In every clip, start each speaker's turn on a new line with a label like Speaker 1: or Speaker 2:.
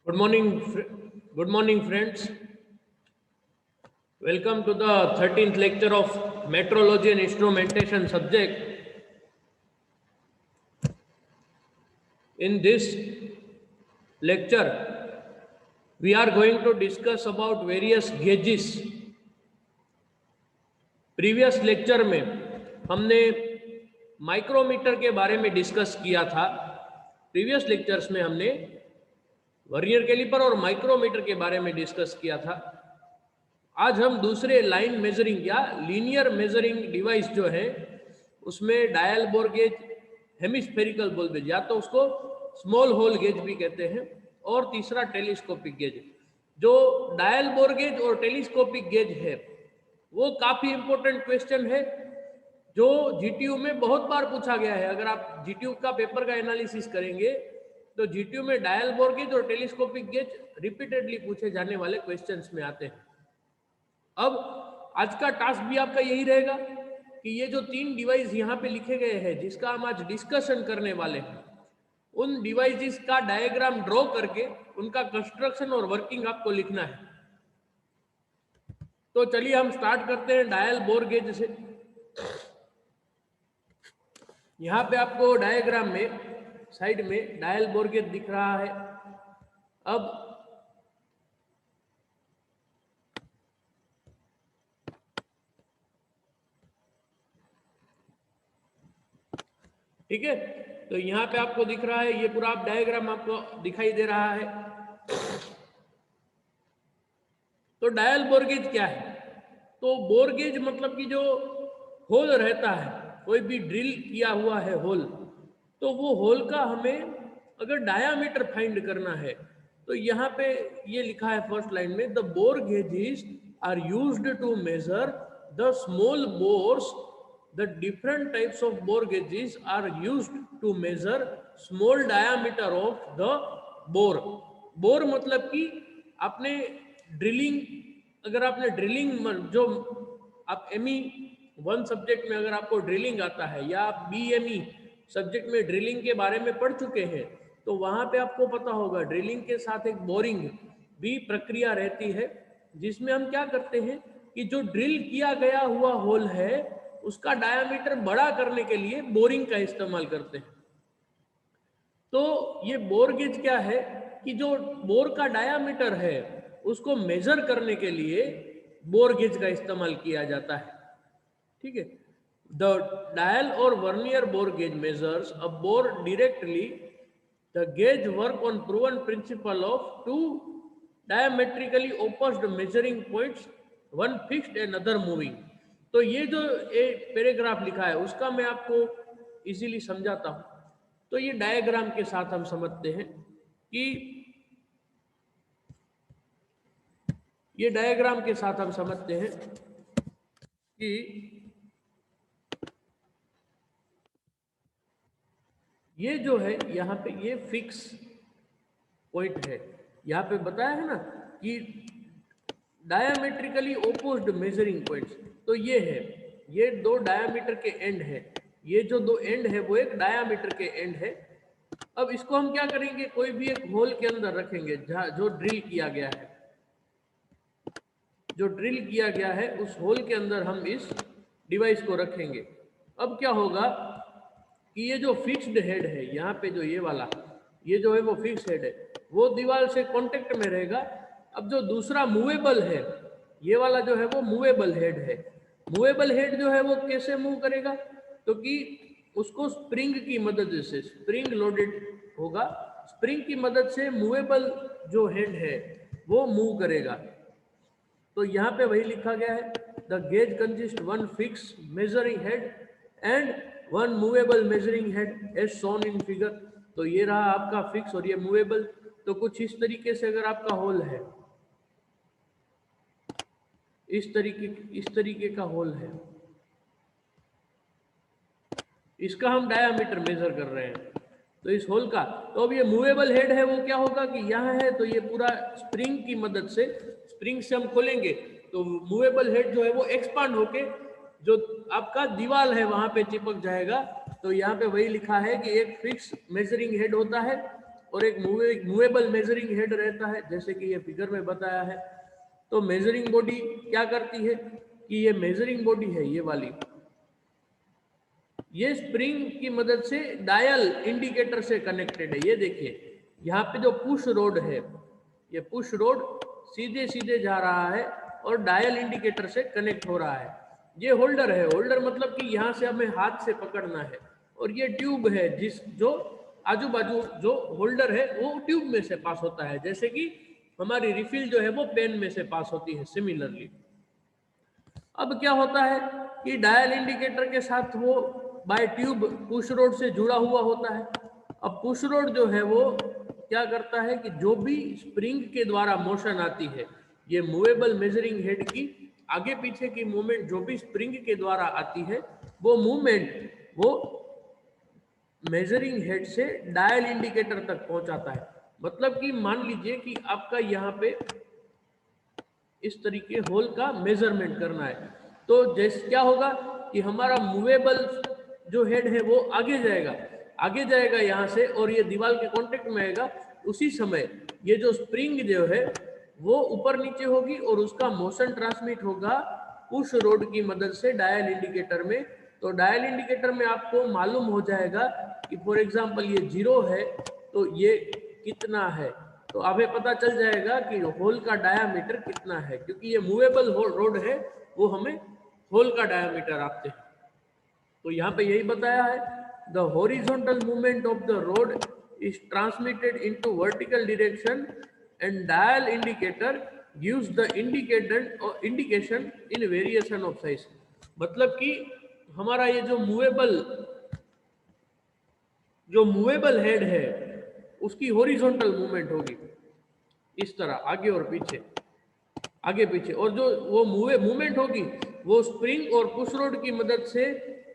Speaker 1: Good morning, good morning, friends. Welcome to the 13th lecture of Metrology and Instrumentation subject. In this lecture, we are going to discuss about various gauges. Previous lecture में हमने micrometer के बारे में discuss किया था। Previous lectures में हमने vernier caliper और माइक्रोमीटर के बारे में डिस्कस किया था। आज हम दूसरे लाइन मेजरिंग या लीनियर मेजरिंग डिवाइस जो है उसमें डायल बोर गेज, हेमिस्फेरिकल बोल गेज या तो उसको स्मॉल होल गेज भी कहते हैं, और तीसरा टेलीस्कोपिक गेज। जो डायल बोर गेज और टेलीस्कोपिक गेज है वो काफी इंपॉर्टेंट क्वेश्चन है जो जीटीयू में बहुत बार पूछा गया है। अगर आप जीटीयू का पेपर का एनालिसिस करेंगे तो जीटीयू में डायल बोर गेज और टेलीस्कोपिक गेज रिपीटेडली पूछे जाने वाले क्वेश्चंस में आते हैं। अब आज का टास्क भी आपका यही रहेगा कि ये जो तीन डिवाइस यहाँ पे लिखे गए हैं जिसका हम आज डिस्कशन करने वाले हैं, उन डिवाइसेस का डायग्राम ड्रॉ करके उनका कंस्ट्रक्शन और वर्किंग आपको लिखना है। तो चलिए हम स्टार्ट करते हैं डायल बोर गेज से। यहाँ पे आपको डायग्राम में साइड में डायल बोर गेज दिख रहा है। अब ठीक है, तो यहाँ पे आपको दिख रहा है, ये पूरा आप डायग्राम आपको दिखाई दे रहा है। तो डायल बोर गेज क्या है? तो बोर गेज मतलब कि जो होल रहता है, कोई भी ड्रिल किया हुआ है होल, तो वो होल का हमें अगर डायामीटर फाइंड करना है तो यहाँ पे ये लिखा है फर्स्ट लाइन में, the bore gauges are used to measure the small bores. The different types of bore gauges are used to measure small diameter of the bore. Bore मतलब कि आपने ड्रिलिंग, अगर आपने ड्रिलिंग जो आप एमई 1 सब्जेक्ट में अगर आपको ड्रिलिंग आता है या आप बीएमई सब्जेक्ट में ड्रिलिंग के बारे में पढ़ चुके हैं तो वहाँ पे आपको पता होगा ड्रिलिंग के साथ एक बोरिंग भी प्रक्रिया रहती है जिसमें हम क्या करते हैं कि जो ड्रिल किया गया हुआ होल है उसका डायामीटर बड़ा करने के लिए बोरिंग का इस्तेमाल करते हैं। तो ये बोर गेज क्या है कि जो बोर का डायामीटर है उसको मेजर करने के लिए बोर गेज का इस्तेमाल किया जाता है। ठीक है, द डायल और vernier bore gauge measures a bore directly. The gauge work on proven principle of two diametrically opposed measuring points, one fixed and other moving. तो ये जो एक पैराग्राफ लिखा है उसका मैं आपको इजीली समझाता हूं। तो ये डायग्राम के साथ हम समझते हैं कि ये डायग्राम के साथ हम समझते हैं कि ये जो है यहाँ पे ये फिक्स पॉइंट है। यहाँ पे बताया है ना कि डायमेट्रिकली ओपोज्ड मेजरिंग पॉइंट्स, तो ये है, ये दो डायामीटर के एंड है, ये जो दो एंड है वो एक डायामीटर के एंड है। अब इसको हम क्या करेंगे, कोई भी एक होल के अंदर रखेंगे जहाँ जो ड्रिल किया गया है, जो ड्रिल किया गया है उस होल के अंदर हम इस डिवाइस को रखेंगे। अब क्या होगा कि ये जो फिक्स्ड हेड है यहाँ पे, जो ये वाला, ये जो है वो फिक्स हेड है, वो दीवार से कांटेक्ट में रहेगा। अब जो दूसरा मूवेबल है, ये वाला जो है वो मूवेबल हेड है। मूवेबल हेड जो है वो कैसे मूव करेगा, तो कि उसको स्प्रिंग की मदद से, स्प्रिंग लोडेड होगा, स्प्रिंग की मदद से मूवेबल जो हेड है वो मूव करेगा। तो यहाँ पे वही लिखा गया है, the gauge consist one fix measuring head and one movable measuring head as shown in figure. तो ये रहा आपका फिक्स और ये मूवेबल। तो कुछ इस तरीके से अगर आपका होल है, इस तरीके का होल है, इसका हम डायामीटर मेजर कर रहे हैं, तो इस होल का, तो अब ये मूवेबल हेड है वो क्या होगा कि यहाँ है, तो ये पूरा स्प्रिंग की मदद से, स्प्रिंग से हम खोलेंगे तो मूवेबल हेड जो है वो एक्सपांड होके जो आपका दीवार है वहां पे चिपक जाएगा। तो यहाँ पे वही लिखा है कि एक फिक्स मेजरिंग हेड होता है और एक मूवेबल मेजरिंग हेड रहता है, जैसे कि ये फिगर में बताया है। तो मेजरिंग बॉडी क्या करती है कि ये मेजरिंग बॉडी है ये वाली, ये स्प्रिंग की मदद से डायल इंडिकेटर से कनेक्टेड है। ये देखिए यहाँ पे जो पुश रोड है, ये पुश रोड सीधे सीधे जा रहा है और डायल इंडिकेटर से कनेक्ट हो रहा है। ये होल्डर है, होल्डर मतलब कि यहाँ से हमें हाथ से पकड़ना है, और ये ट्यूब है जो आजू बाजू जो होल्डर है वो ट्यूब में से पास होता है, जैसे कि हमारी रिफिल जो है वो पेन में से पास होती है सिमिलरली। अब क्या होता है कि डायल इंडिकेटर के साथ वो बाय ट्यूब पुश रोड से जुड़ा हुआ होता है। अब पुश रोड जो है वो क्या करता है कि जो भी स्प्रिंग के द्वारा मोशन आती है, ये मूवेबल मेजरिंग हेड की आगे पीछे की मूवमेंट जो भी स्प्रिंग के द्वारा आती है, वो मूवमेंट वो मेजरिंग हेड से डायल इंडिकेटर तक पहुंचाता है। मतलब कि मान लीजिए कि आपका यहाँ पे इस तरीके होल का मेजरमेंट करना है, तो जैसे क्या होगा कि हमारा मूवेबल जो हेड है वो आगे जाएगा यहाँ से, और ये दीवार के कांटेक्ट में आएगा। उसी समय ये जो स्प्रिंग जो है वो ऊपर नीचे होगी और उसका मोशन ट्रांसमिट होगा पुश रोड की मदद से डायल इंडिकेटर में। तो डायल इंडिकेटर में आपको मालूम हो जाएगा कि फॉर एग्जांपल ये 0 है तो ये कितना है, तो हमें पता चल जाएगा कि होल का डायामीटर कितना है, क्योंकि ये मूवेबल रोड है, वो हमें होल का डायामीटर आपते हैं। तो यहाँ पे यही बताया है, the horizontal movement of the road is transmitted into vertical direction and dial indicator gives the indication in variation of size. मतलब कि हमारा ये जो मूवेबल हेड है उसकी हॉरिजॉन्टल मूवमेंट होगी इस तरह आगे पीछे, और जो वो मूवमेंट होगी वो स्प्रिंग और पुश रोड की मदद से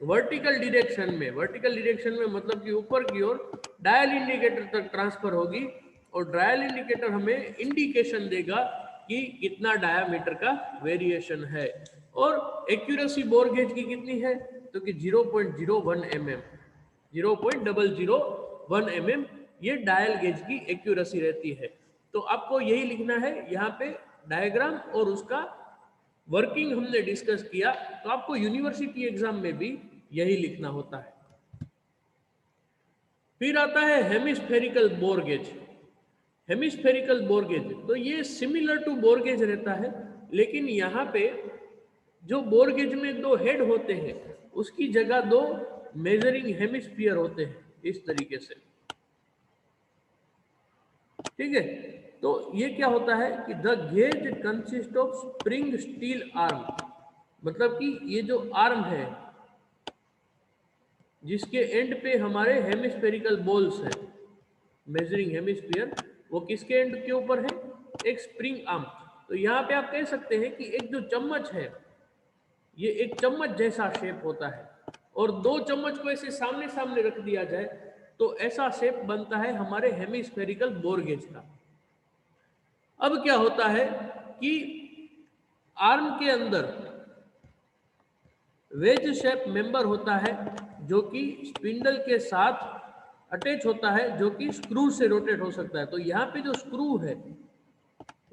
Speaker 1: वर्टिकल डायरेक्शन में मतलब कि ऊपर की ओर डायल इंडिकेटर तक ट्रांसफर होगी, और डायल इंडिकेटर हमें इंडिकेशन देगा कि कितना डायामीटर का वेरिएशन है। और एक्यूरेसी बोर गेज की कितनी है, तो कि 0.01 mm, 0.001 mm ये डायल गेज की एक्यूरेसी रहती है। तो आपको यही लिखना है यहाँ पे डायग्राम, और उसका वर्किंग हमने डिस्कस किया, तो आपको यूनिवर्सिटी एग्जाम में भी यही लिखना होता है। फिर आता है hemispherical bore gauge. Hemispherical bore gauge तो ये सिमिलर टू बोर गेज रहता है, लेकिन यहाँ पे जो बोर गेज में 2 हेड होते हैं उसकी जगह 2 मेजरिंग हेमिस्फीयर होते हैं इस तरीके से, ठीक है। तो ये क्या होता है कि the gauge consist of spring steel arm, मतलब कि ये जो आर्म है जिसके एंड पे हमारे हेमिस्फेरिकल बॉल्स है, मेजरिंग हेमिस्फीयर, वो किसके एंड के ऊपर है, एक स्प्रिंग आर्म। तो यहाँ पे आप कह सकते हैं कि एक जो चम्मच है ये एक चम्मच जैसा शेप होता है, और 2 चम्मच को ऐसे सामने सामने रख दिया जाए तो ऐसा शेप बनता है हमारे हेमिस्फेरिकल बोर गेज का। अब क्या होता है कि आर्म के अंदर वेज शेप मेंबर होता है जो कि स्पिंडल के साथ अटैच होता है, जो कि स्क्रू से रोटेट हो सकता है। तो यहाँ पे जो स्क्रू है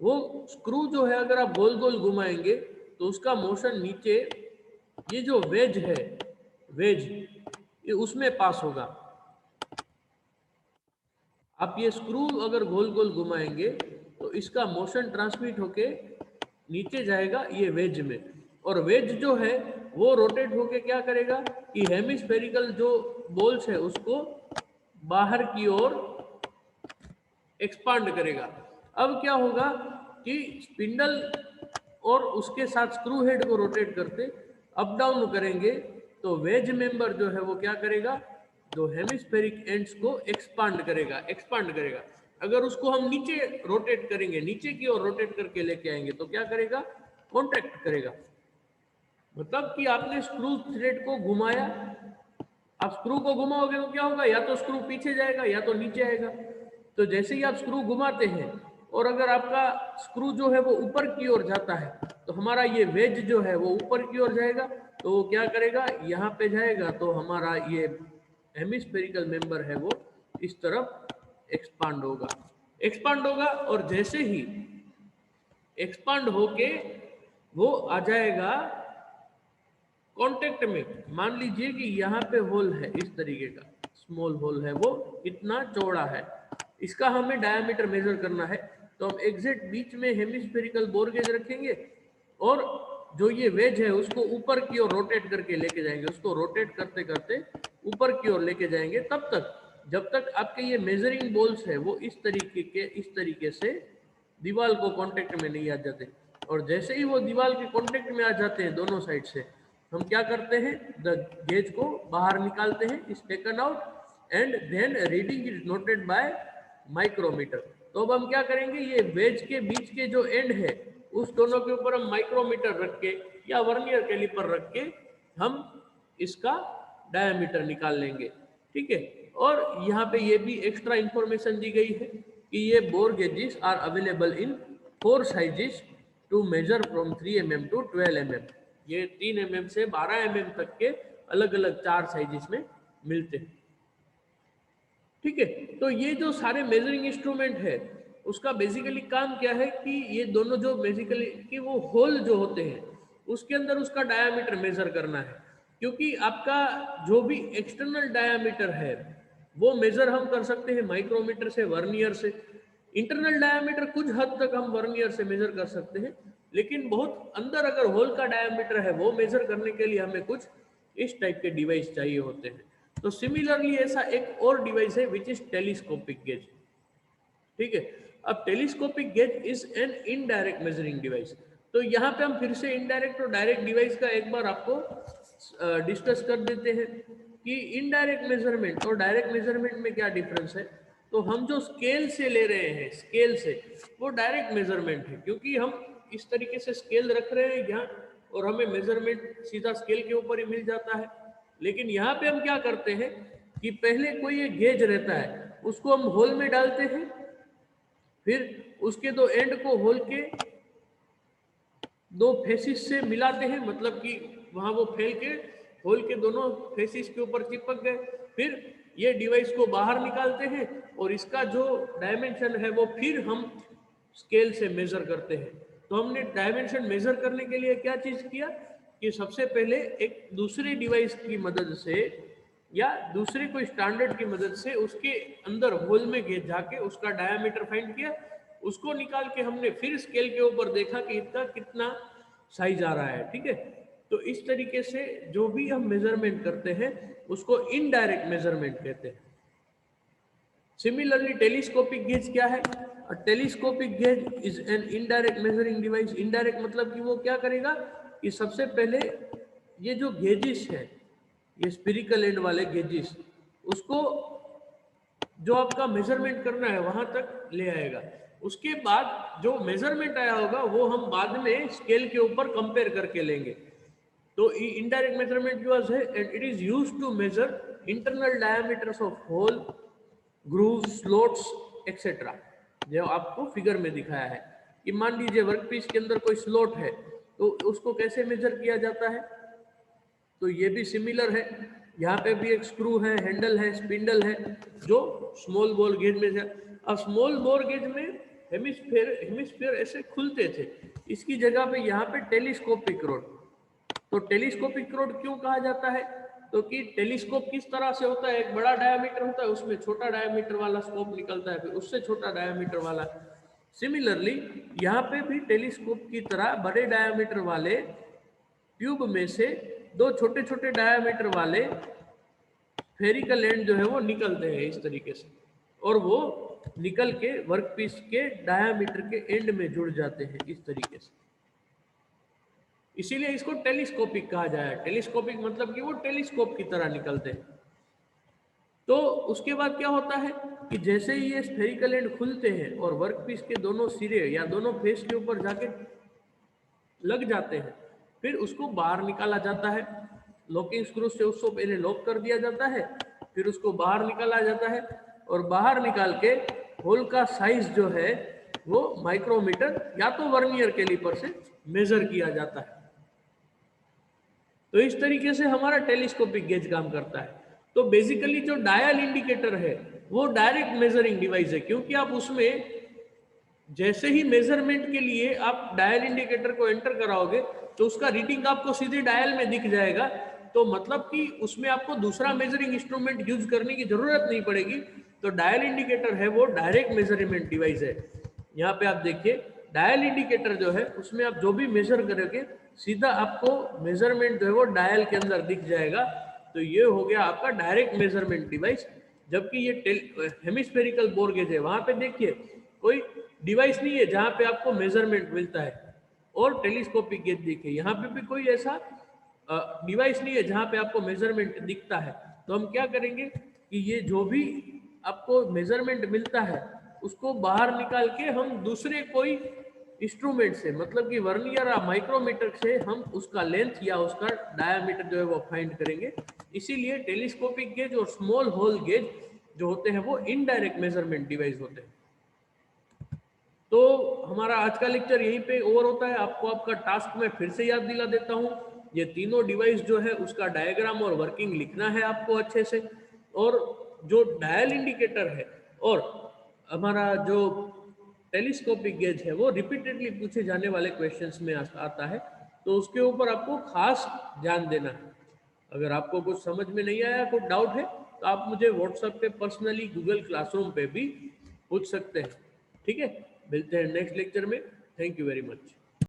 Speaker 1: वो स्क्रू जो है अगर आप गोल गोल घुमाएंगे तो उसका मोशन नीचे ये जो वेज है ये उसमें पास होगा। आप ये स्क्रू अगर गोल गोल घुमाएंगे तो इसका मोशन ट्रांसमिट होके नीचे जाएगा ये वेज में, और वेज जो है वो रोटेट होके क्या करेगा कि हेमिस्फेरिकल जो बॉल्स है उसको बाहर की ओर एक्सपांड करेगा। अब क्या होगा कि स्पिंडल और उसके साथ स्क्रू हेड को रोटेट करते अप डाउन करेंगे, तो वेज मेंबर जो है वो क्या करेगा, जो हेमिस्फेरिक एंड्स को एक्सपांड करेगा। अगर उसको हम नीचे रोटेट करेंगे, नीचे की ओर रोटेट करके लेके आएंगे तो क्या करेगा, कॉन्ट्रैक्ट करेगा। मतलब कि आपने स्क्रू थ्रेड को घुमाया, आप स्क्रू को घुमाओगे तो क्या होगा, या तो स्क्रू पीछे जाएगा या तो नीचे आएगा। तो जैसे ही आप स्क्रू घुमाते हैं और अगर आपका स्क्रू जो है वो ऊपर की ओर जाता है तो हमारा ये वेज जो है वो ऊपर की ओर जाएगा, तो वो क्या करेगा, यहाँ पे जाएगा तो हमारा ये हेमिस्फेरिकल मेंबर है वो इस तरफ एक्सपांड होगा, एक्सपांड होगा, और जैसे ही एक्सपांड होके वो आ जाएगा कांटेक्ट में। मान लीजिए कि यहाँ पे होल है इस तरीके का, स्मॉल होल है, वो इतना चौड़ा है, इसका हमें डायमीटर मेजर करना है। तो हम एग्जैक्ट बीच में हेमिस्फेरिकल बोर गेज रखेंगे और जो ये वेज है उसको ऊपर की ओर रोटेट करके लेके जाएंगे, उसको रोटेट करते करते ऊपर की ओर लेके जाएंगे, तब तक जब तक आपके ये मेजरिंग बॉल्स है वो इस तरीके से दीवार को कांटेक्ट में नहीं आ जाते। और जैसे ही वो दीवार के कांटेक्ट में आ जाते हैं दोनों साइड से, हम क्या करते हैं, द गेज को बाहर निकालते हैं, is taken out and then reading is noted by micrometer. तो अब हम क्या करेंगे, ये वेज के बीच के जो एंड है उस दोनों के ऊपर हम माइक्रोमीटर रख के या वर्नियर कैलिपर रख के हम इसका डायमीटर निकाल लेंगे, ठीक है। और यहाँ पे ये भी एक्स्ट्रा इंफॉर्मेशन दी गई है कि ये bore gauges are available in 4 sizes to measure from 3 mm to 12 mm। ये 3 mm से 12 mm तक के अलग अलग 4 साइजेस में मिलते हैं, ठीक है। तो ये जो सारे मेजरिंग इंस्ट्रूमेंट है उसका बेसिकली काम क्या है कि ये दोनों जो बेसिकली कि वो होल जो होते हैं उसके अंदर उसका डायामीटर मेजर करना है, क्योंकि आपका जो भी एक्सटर्नल डायामीटर है वो मेजर हम कर सकते हैं माइक्रोमीटर से, वर्नियर से। इंटरनल डायामीटर कुछ हद तक हम वर्नियर से मेजर कर सकते हैं, लेकिन बहुत अंदर अगर होल का डायामीटर है वो मेजर करने के लिए हमें कुछ इस टाइप के डिवाइस चाहिए होते हैं। तो सिमिलरली ऐसा एक और डिवाइस है विच इज टेलीस्कोपिक गेज, ठीक है। अब telescopic gauge is an indirect measuring device. तो यहाँ पे हम फिर से इनडायरेक्ट और डायरेक्ट डिवाइस का एक बार आपको डिस्कस कर देते हैं कि इनडायरेक्ट मेजरमेंट और डायरेक्ट मेजरमेंट में क्या डिफरेंस है। तो हम जो स्केल से ले रहे हैं, स्केल से, वो डायरेक्ट मेजरमेंट है, क्योंकि हम इस तरीके से स्केल रख रहे हैं यहाँ और हमें मेजरमेंट सीधा स्केल के ऊपर ही मिल जाता है। लेकिन यहाँ पे हम क्या करते हैं कि पहले कोई एक गेज रहता है उसको हम होल में डालते हैं, फिर उसके दो एंड को होल के दो फेसिस से मिलाते हैं, मतलब कि वहां वो फैल के होल के दोनों फेसिस के ऊपर चिपक गए। फिर ये डिवाइस को बाहर निकालते हैं और इसका जो डायमेंशन है वो फिर हम स्केल से मेजर करते हैं। तो हमने डायमेंशन मेजर करने के लिए क्या चीज किया कि सबसे पहले एक दूसरे डिवाइस की मदद से या दूसरे कोई स्टैंडर्ड की मदद से उसके अंदर होल में जाके उसका डायमीटर फाइंड किया, उसको निकाल के हमने फिर स्केल के ऊपर देखा कि इसका कितना साइज आ रहा है, ठीक है। तो इस तरीके से जो भी हम मेजरमेंट करते हैं उसको इनडायरेक्ट मेजरमेंट कहते हैं। सिमिलरली टेलीस्कोपिक गेज क्या है? Telescopic gauge is an indirect measuring device. Indirect मतलब कि वो क्या करेगा कि सबसे पहले ये जो गेजेस है, ये स्पिरिकल एंड वाले गेजेस, उसको जो आपका मेजरमेंट करना है वहां तक ले आएगा। उसके बाद जो मेजरमेंट आया होगा वो हम बाद में स्केल के ऊपर कंपेयर करके लेंगे। तो इनडायरेक्ट मेजरमेंट जो है and it is used to measure internal diameters of hole, groove, slots etcetera. जो आपको फिगर में दिखाया है कि मान लीजिए वर्कपीस के अंदर कोई स्लॉट है तो उसको कैसे मेजर किया जाता है, तो ये भी सिमिलर है। यहाँ पे भी एक स्क्रू है, हैंडल है, स्पिंडल है, जो स्मॉल बोर गेज में है। अब स्मॉल बोर गेज में हेमिस्फीयर ऐसे खुलते थे, इसकी जगह पे यहाँ पे टेलीस्कोपिक रोड। तो टेलीस्कोपिक रोड क्यों कहा जाता है, तो कि टेलीस्कोप किस तरह से होता है, एक बड़ा डायमीटर होता है, उसमें छोटा डायमीटर वाला स्कोप निकलता है, फिर उससे छोटा डायमीटर वाला। सिमिलरली यहाँ पे भी टेलीस्कोप की तरह बड़े डायमीटर वाले ट्यूब में से दो छोटे छोटे डायमीटर वाले स्फेरिकल एंड जो है वो निकलते हैं इस तरीके से, और वो निकल के वर्कपीस के डायमीटर के एंड में जुड़ जाते हैं इस तरीके से। इसीलिए इसको टेलीस्कोपिक कहा जाए। टेलीस्कोपिक मतलब कि वो टेलीस्कोप की तरह निकलते हैं। तो उसके बाद क्या होता है कि जैसे ही ये स्फेरिकल एंड खुलते हैं और वर्कपीस के दोनों सिरे या दोनों फेस के ऊपर जाके लग जाते हैं, फिर उसको बाहर निकाला जाता है। लॉकिंग स्क्रू से उसको पहले लॉक कर दिया जाता है, फिर उसको बाहर निकाला जाता है और बाहर निकाल के होल का साइज जो है वो माइक्रोमीटर या तो वर्नियर कैलिपर से मेजर किया जाता है। तो इस तरीके से हमारा टेलीस्कोपिक गेज काम करता है। तो बेसिकली जो डायल इंडिकेटर है वो डायरेक्ट मेजरिंग डिवाइस है, क्योंकि आप उसमें जैसे ही मेजरमेंट के लिए आप डायल इंडिकेटर को एंटर कराओगे तो उसका रीडिंग आपको सीधे डायल में दिख जाएगा। तो मतलब कि उसमें आपको दूसरा मेजरिंग इंस्ट्रूमेंट यूज करने की जरूरत नहीं पड़ेगी। तो डायल इंडिकेटर है वो डायरेक्ट मेजरमेंट डिवाइस है। यहाँ पे आप देखिए डायल इंडिकेटर जो है उसमें आप जो भी मेजर करोगे सीधा आपको मेजरमेंट जो है वो डायल के अंदर दिख जाएगा। तो ये हो गया आपका डायरेक्ट मेजरमेंट डिवाइस। जबकि ये हेमिस्फेरिकल बोर गेज है, वहां पे देखिए कोई डिवाइस नहीं है जहां पे आपको मेजरमेंट मिलता है। और टेलीस्कोपिक गेज देखिए यहाँ पे भी कोई ऐसा डिवाइस नहीं है जहां पे आपको मेजरमेंट दिखता है। तो हम क्या करेंगे कि ये जो भी आपको मेजरमेंट मिलता है उसको बाहर निकाल के हम दूसरे कोई इंस्ट्रूमेंट से, मतलब कि वर्नियर या माइक्रोमीटर से हम उसका लेंथ या उसका डायामीटर जो है वो फाइंड करेंगे। इसीलिए टेलीस्कोपिक गेज और स्मॉल होल गेज जो होते हैं वो इनडायरेक्ट मेजरमेंट डिवाइस होते हैं। तो हमारा आज का लेक्चर यहीं पे ओवर होता है। आपको आपका टास्क मैं फिर से याद दिला देता हूँ। ये तीनों डिवाइस जो है उसका डायग्राम और वर्किंग लिखना है आपको अच्छे से। और जो डायल इंडिकेटर है और हमारा जो टेलीस्कोपिक गेज है वो रिपीटेडली पूछे जाने वाले क्वेश्चंस में आता है, तो उसके ऊपर आपको खास ध्यान देना है। अगर आपको कुछ समझ में नहीं आया, कुछ डाउट है, तो आप मुझे व्हाट्सएप पे पर्सनली गूगल क्लासरूम पे भी पूछ सकते हैं। ठीक है, मिलते हैं नेक्स्ट लेक्चर में। Thank you very much.